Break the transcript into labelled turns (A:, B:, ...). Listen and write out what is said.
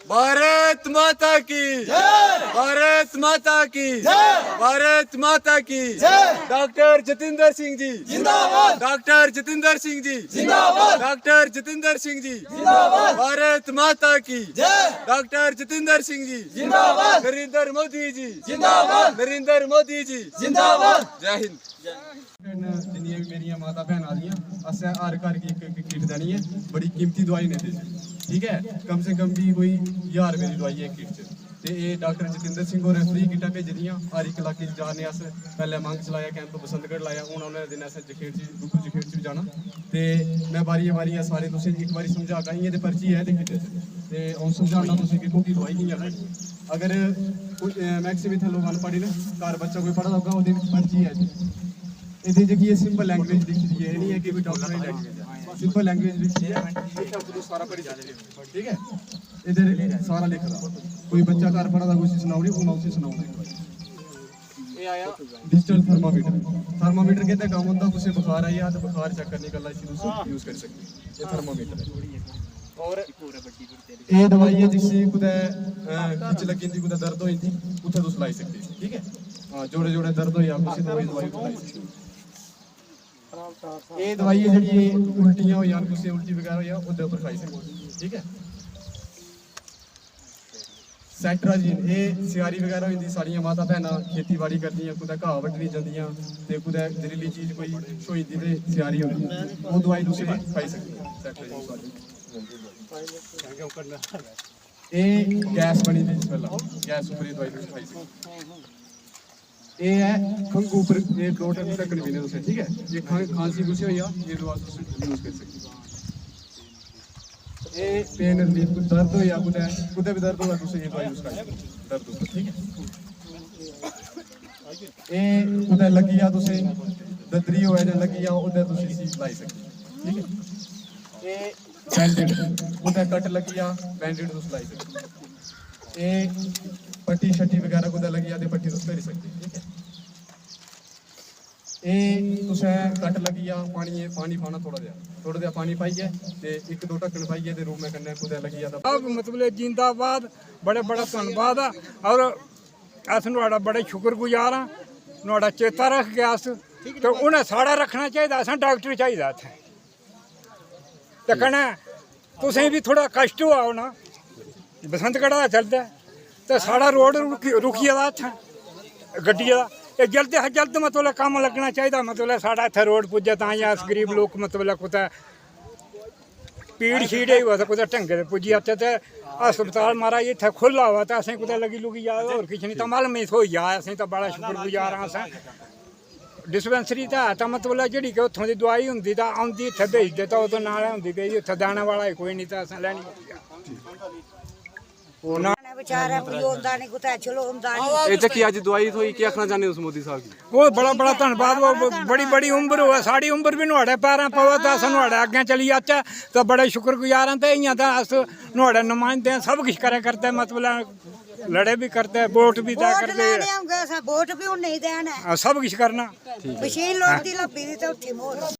A: भारत माता की भारत माता की भारत माता की डॉक्टर जतिंदर सिंह जी जिंदाबाद, डॉक्टर जतिंदर सिंह जी जिंदाबाद, डॉक्टर जतिंदर सिंह जी जिंदाबाद, भारत माता की डॉक्टर जतिंदर सिंह जी जिंदाबाद, नरेंद्र मोदी जी जिंदाबाद, नरेंद्र मोदी जी जिंदाबाद। जय हिंद।
B: जिन्नियां भी मेरियां माता भैन आदियां असें हर घर गी इक किट देनी है, बड़ी कीमती दवाई ने दे, ठीक है, कम से कम भी कोई 1000 रुपए दी दवाई है किट च। ते एह् डॉक्टर जतिंदर सिंह होरें फ्री किटां भेजी दियां, हर इक इलाके च जाने अस, पैह्ले मंग च लाया कैंप, बसंतगढ़ लाया, हून औने दिन असें जखेड़ च डुग्गर जखेड़ च बी जाना। ते मैं बारिया बारिया सारे तुसें इक बारी समझागा, इ'यां ते पर्ची है ते किट च, ते अ'ऊं समझाना तुसें कि कोह्की दवाई कि'यां लैनी। अगर मैक्सिमम इत्थै लोक अनपढ़ न, घर बच्चा कोई पढ़ा दा होगा ओह्दे बिच पर्ची है ਇਹਦੀ ਜਿਹੜੀ ਸਿੰਪਲ ਲੈਂਗੁਏਜ ਲਿਖੀ ਦੀ ਹੈ, ਇਹ ਨਹੀਂ ਹੈ ਕਿ ਕੋਈ ਡਾਕਟਰ ਦੀ ਲੈਂਗੁਏਜ ਹੈ, ਸਿੰਪਲ ਲੈਂਗੁਏਜ ਲਿਖੀ ਹੈ, ਇਹ आपको सारा पढ़ी जाएगी, ठीक है। इधर सारा लिख रहा, कोई बच्चा घर पढ़ा था उसे सुनाओ, वो उसे सुनाओ। ये आया डिजिटल थर्मामीटर। थर्मामीटर कहते काम होता कुछ बुखार आई है तो बुखार चेक करने का इसे यूज कर सकते, ये थर्मामीटर है। और ये दवाई है जिससे कुछ खिच लगी थी, कुछ दर्द हुई थी, उत्थे तुम लाई सकते, ठीक है। हाँ, जोड़े जोड़े दर्द हो या कुछ दवाई लाई सकते। ये दवाई है जी उल्टियां हो या कुछ उल्टी वगैरह हो या उधर ऊपर खाई सकते, ठीक है। सैट्राजीन, ये सियारी वगैरह होती, सारियां माता भैन खेतीबाड़ी करदियां, कुदै घाह वड्ढने जंदियां ते कुदै जहरीली चीज कोई होई जंदी ते सियारी होंदी, वो दवाई तुस खाई सकदे। सैट्राजीन ये गैस बनी दी, पहला गैस उपर दवाई तुस खाई सकदे। ये है खंघ उपर, ये 2 टाइम ढक्कन पीने तुसें, ठीक है। ये खांसी कुछ हो या ये दवा तुस यूज कर सकदे। ये पेन रिलीफ, कुछ दर्द हो या कुदै भी दर्द होगा तुस ये दवाई यूज कर दर्द उपर, ठीक है। ये कुदै लगी जा तुसें ददरी होए जां लगी जा उधर तुस इसी लाई सकदे, ठीक है। ये बैंडेड, कुदै कट लगी जा बैंडेड तुस लाई सकदे। ये पट्टी शट्टी वगैरह कुदै लगी जाती, पट्टी तुस करी सकदे, ठीक है। ये तुसें कट लगी जा, पानी पाना थोड़ा जेहा पानी पाइयै ते 1-2 ढक्कन पाइयै ते रूम कन्नै कुदै लगी जा तां
C: मतलब जिंदाबाद, बड़े बड़ा धन्नवाद है। और अस नुआढ़ा बड़े शुक्रगुजार हाँ, नुआढ़ा चेता रख के अस, तो उन्हें साढ़ा रखना चाहिए, असें डॉक्टर चाहिए इत्थै। ते कन्नै तुसें भी थोड़ा कष्ट होआ होना, बसंतगढ़ दा चलदा ते साढ़ा रोड रुकी गेदा इत्थै गड्डिया दा, ते जल्द शा जल्द मतलब कम्म लग्गना चाहिए, मतलब साढ़ा इत्थै रोड पुज्जे तां अस गरीब लोक मतलब कुतै पीड़ शीड़ होऐ ते कुतै ढंगे दे पुज्जी जाचै, ते हस्पताल महाराज इत्थै खुल्ला होऐ ते असें कुतै लगी लुगी जा, होर किश निं तां मालूम ही थ्होई जा, असें तां बड़ा शुक्रगुजार आं। असें डिस्पैंसरी ते है तां मतलब जेह्ड़ी कि उत्थूं दी दवाई होंदी तां औंदी इत्थै भेजदे तां ओह्दे नाल होंदी कि इत्थै देने वाला कोई निं, तां असें लैनी
D: बेचारा होंदा नहीं, कुतै चलोंदा नहीं।
A: ਇਹ ਚ ਕੀ ਅੱਜ ਦਵਾਈ ਥੋਈ ਕੀ ਆਖਣਾ ਚਾਹੁੰਦੇ हो मोदी साहब की?
C: वो बड़ा बड़ा धन्नवाद, वो बड़ी बड़ी उम्र होऐ, साड़ी उम्र भी नुआढ़े पैरें पवै ते अस नुआढ़े अग्गें चली जाचै ते बड़े शुक्रगुजार आं। ते इ'यां तां अस नुआढ़े नुमाइंदे सब किश करै करदे, मतलब लड़े भी करदे, वोट भी दै करदे,
D: वोट भी हून नहीं देना,
C: सब किश करना।
D: मशीन लोड़दी लब्भी दी ते उत्थै मोहर